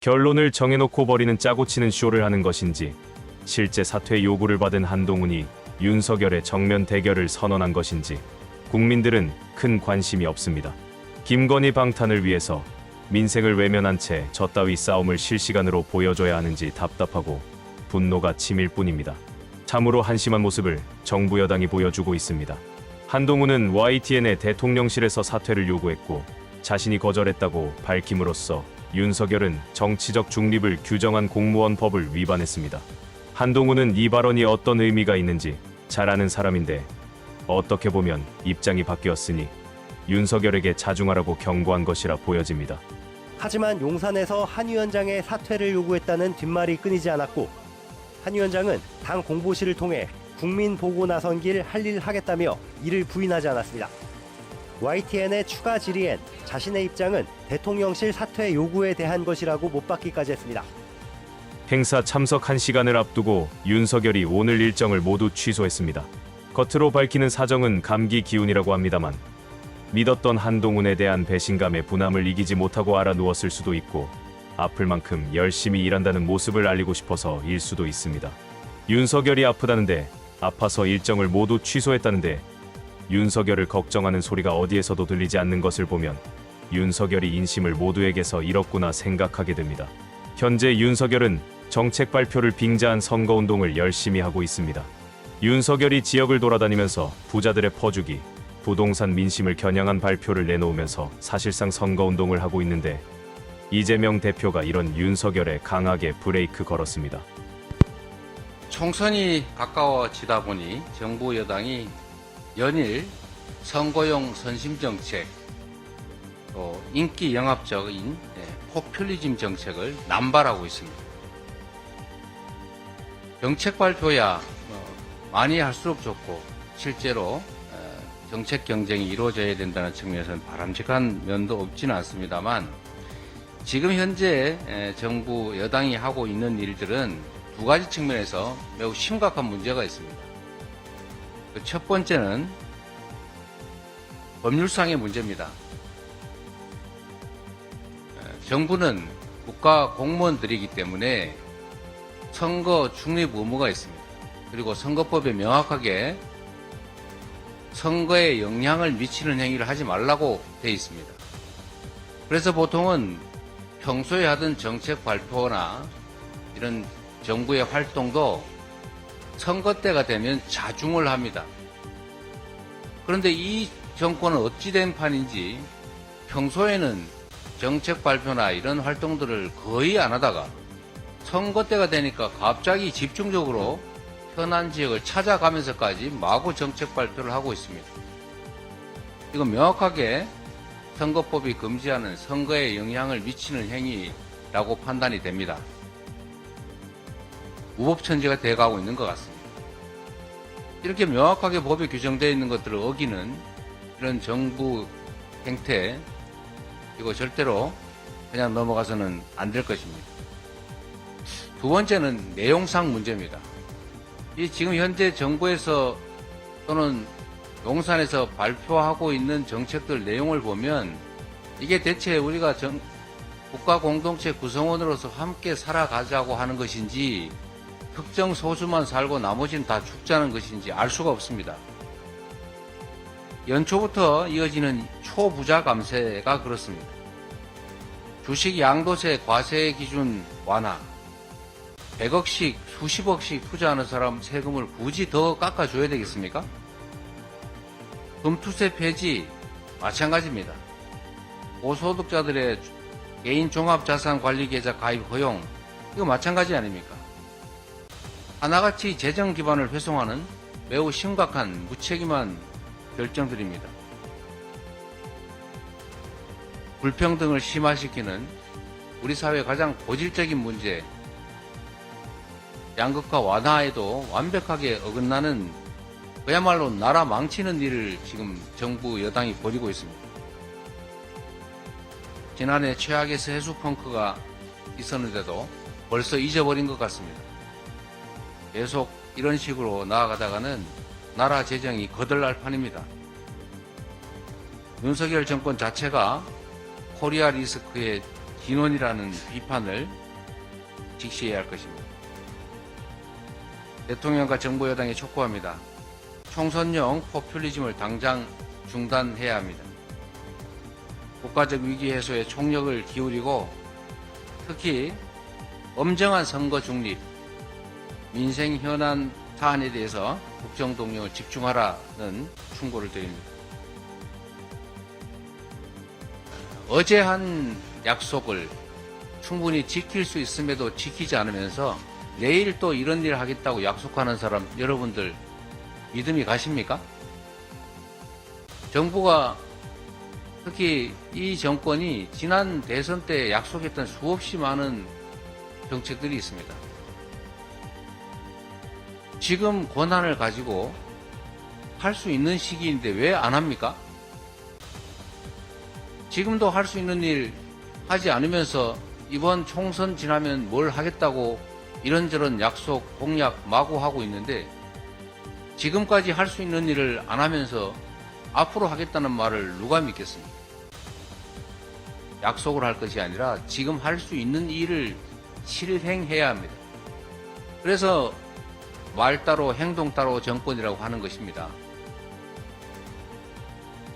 결론을 정해놓고 버리는 짜고 치는 쇼를 하는 것인지, 실제 사퇴 요구를 받은 한동훈이 윤석열의 정면 대결을 선언한 것인지 국민들은 큰 관심이 없습니다. 김건희 방탄을 위해서 민생을 외면한 채 저따위 싸움을 실시간으로 보여줘야 하는지 답답하고 분노가 치밀 뿐입니다. 참으로 한심한 모습을 정부 여당이 보여주고 있습니다. 한동훈은 YTN의 대통령실에서 사퇴를 요구했고 자신이 거절했다고 밝힘으로써 윤석열은 정치적 중립을 규정한 공무원법을 위반했습니다. 한동훈은 이 발언이 어떤 의미가 있는지 잘 아는 사람인데 어떻게 보면 입장이 바뀌었으니 윤석열에게 자중하라고 경고한 것이라 보여집니다. 하지만 용산에서 한 위원장의 사퇴를 요구했다는 뒷말이 끊이지 않았고 한 위원장은 당 공보실을 통해 국민 보고 나선 길 할 일 하겠다며 이를 부인하지 않았습니다. YTN의 추가 질의엔 자신의 입장은 대통령실 사퇴 요구에 대한 것이라고 못 받기까지 했습니다. 행사 참석 1시간을 앞두고 윤석열이 오늘 일정을 모두 취소했습니다. 겉으로 밝히는 사정은 감기 기운이라고 합니다만 믿었던 한동훈에 대한 배신감에 분함을 이기지 못하고 알아누웠을 수도 있고 아플 만큼 열심히 일한다는 모습을 알리고 싶어서 일 수도 있습니다. 윤석열이 아프다는데 아파서 일정을 모두 취소했다는데 윤석열을 걱정하는 소리가 어디에서도 들리지 않는 것을 보면 윤석열이 인심을 모두에게서 잃었구나 생각하게 됩니다. 현재 윤석열은 정책 발표를 빙자한 선거운동을 열심히 하고 있습니다. 윤석열이 지역을 돌아다니면서 부자들의 퍼주기, 부동산 민심을 겨냥한 발표를 내놓으면서 사실상 선거운동을 하고 있는데 이재명 대표가 이런 윤석열에 강하게 브레이크 걸었습니다. 총선이 가까워지다 보니 정부 여당이 연일 선거용 선심정책, 또 인기 영합적인 포퓰리즘 정책을 남발하고 있습니다. 정책 발표야 많이 할수록 좋고 실제로 정책 경쟁이 이루어져야 된다는 측면에서는 바람직한 면도 없지는 않습니다만 지금 현재 정부 여당이 하고 있는 일들은 두 가지 측면에서 매우 심각한 문제가 있습니다. 그 첫 번째는 법률상의 문제입니다. 정부는 국가 공무원들이기 때문에 선거 중립 의무가 있습니다. 그리고 선거법에 명확하게 선거에 영향을 미치는 행위를 하지 말라고 되어 있습니다. 그래서 보통은 평소에 하던 정책 발표나 이런 정부의 활동도 선거 때가 되면 자중을 합니다. 그런데 이 정권은 어찌된 판인지 평소에는 정책 발표나 이런 활동들을 거의 안 하다가 선거 때가 되니까 갑자기 집중적으로 현안 지역을 찾아가면서까지 마구 정책 발표를 하고 있습니다. 이건 명확하게 선거법이 금지하는 선거에 영향을 미치는 행위라고 판단이 됩니다. 무법천지가 돼가고 있는 것 같습니다. 이렇게 명확하게 법에 규정되어 있는 것들을 어기는 이런 정부 행태, 이거 절대로 그냥 넘어가서는 안 될 것입니다. 두 번째는 내용상 문제입니다. 이 지금 현재 정부에서 또는 용산에서 발표하고 있는 정책들 내용을 보면 이게 대체 우리가 국가 공동체 구성원으로서 함께 살아가자고 하는 것인지 특정 소수만 살고 나머지는 다 죽자는 것인지 알 수가 없습니다. 연초부터 이어지는 초부자 감세가 그렇습니다. 주식 양도세 과세 기준 완화, 100억씩 수십억씩 투자하는 사람 세금을 굳이 더 깎아줘야 되겠습니까? 금투세 폐지 마찬가지입니다. 고소득자들의 개인 종합자산관리계좌 가입 허용, 이거 마찬가지 아닙니까? 하나같이 재정 기반을 훼손하는 매우 심각한 무책임한 결정들입니다. 불평등을 심화시키는 우리 사회의 가장 본질적인 문제, 양극화 완화에도 완벽하게 어긋나는 그야말로 나라 망치는 일을 지금 정부 여당이 벌이고 있습니다. 지난해 최악의 해수 펑크가 있었는데도 벌써 잊어버린 것 같습니다. 계속 이런 식으로 나아가다가는 나라 재정이 거덜날 판입니다. 윤석열 정권 자체가 코리아 리스크에 진원이라는 비판을 직시해야 할 것입니다. 대통령과 정부 여당에 촉구합니다. 총선용 포퓰리즘을 당장 중단해야 합니다. 국가적 위기 해소에 총력을 기울이고 특히 엄정한 선거 중립, 민생 현안 사안에 대해서 국정 동력을 집중하라는 충고를 드립니다. 어제 한 약속을 충분히 지킬 수 있음에도 지키지 않으면서 내일 또 이런 일을 하겠다고 약속하는 사람 여러분들 믿음이 가십니까? 정부가 특히 이 정권이 지난 대선 때 약속했던 수없이 많은 정책들이 있습니다. 지금 권한을 가지고 할 수 있는 시기인데 왜 안 합니까? 지금도 할 수 있는 일 하지 않으면서 이번 총선 지나면 뭘 하겠다고 이런저런 약속, 공약 마구 하고 있는데 지금까지 할 수 있는 일을 안 하면서 앞으로 하겠다는 말을 누가 믿겠습니까? 약속을 할 것이 아니라 지금 할 수 있는 일을 실행해야 합니다. 그래서 말 따로 행동 따로 정권이라고 하는 것입니다.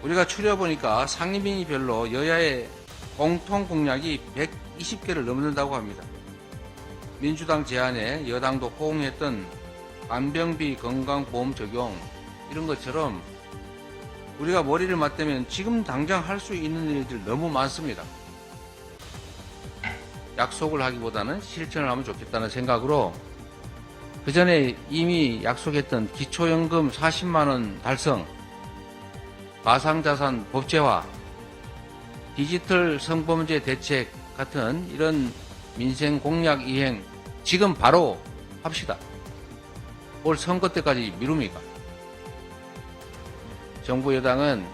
우리가 추려보니까 상임위별로 여야의 공통 공약이 120개를 넘는다고 합니다. 민주당 제안에 여당도 호응했던 간병비 건강보험 적용 이런 것처럼 우리가 머리를 맞대면 지금 당장 할 수 있는 일들 너무 많습니다. 약속을 하기보다는 실천을 하면 좋겠다는 생각으로 그 전에 이미 약속했던 기초연금 40만 원 달성, 가상자산 법제화, 디지털 성범죄 대책 같은 이런 민생 공약 이행 지금 바로 합시다. 올 선거 때까지 미룹니까? 정부 여당은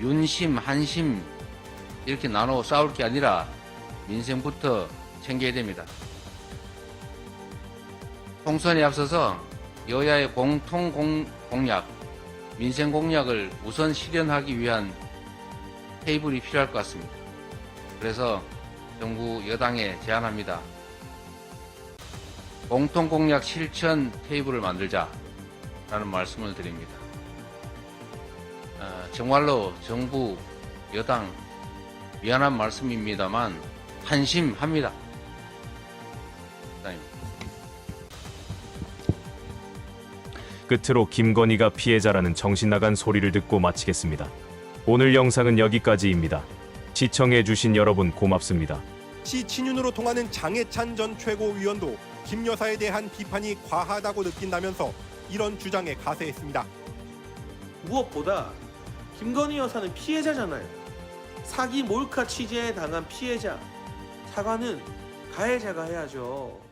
윤심, 한심 이렇게 나눠 싸울 게 아니라 민생부터 챙겨야 됩니다. 총선에 앞서서 여야의 공통 공약, 민생 공약을 우선 실현하기 위한 테이블이 필요할 것 같습니다. 그래서 정부 여당에 제안합니다. 공통 공약 실천 테이블을 만들자라는 말씀을 드립니다. 정말로 정부 여당 미안한 말씀입니다만 한심합니다. 끝으로 김건희가 피해자라는 정신나간 소리를 듣고 마치겠습니다. 오늘 영상은 여기까지입니다. 시청해주신 여러분 고맙습니다. 시 친윤으로 통하는 장해찬 전 최고위원도 김 여사에 대한 비판이 과하다고 느낀다면서 이런 주장에 가세했습니다. 무엇보다 김건희 여사는 피해자잖아요. 사기 몰카 취재에 당한 피해자. 사과는 가해자가 해야죠.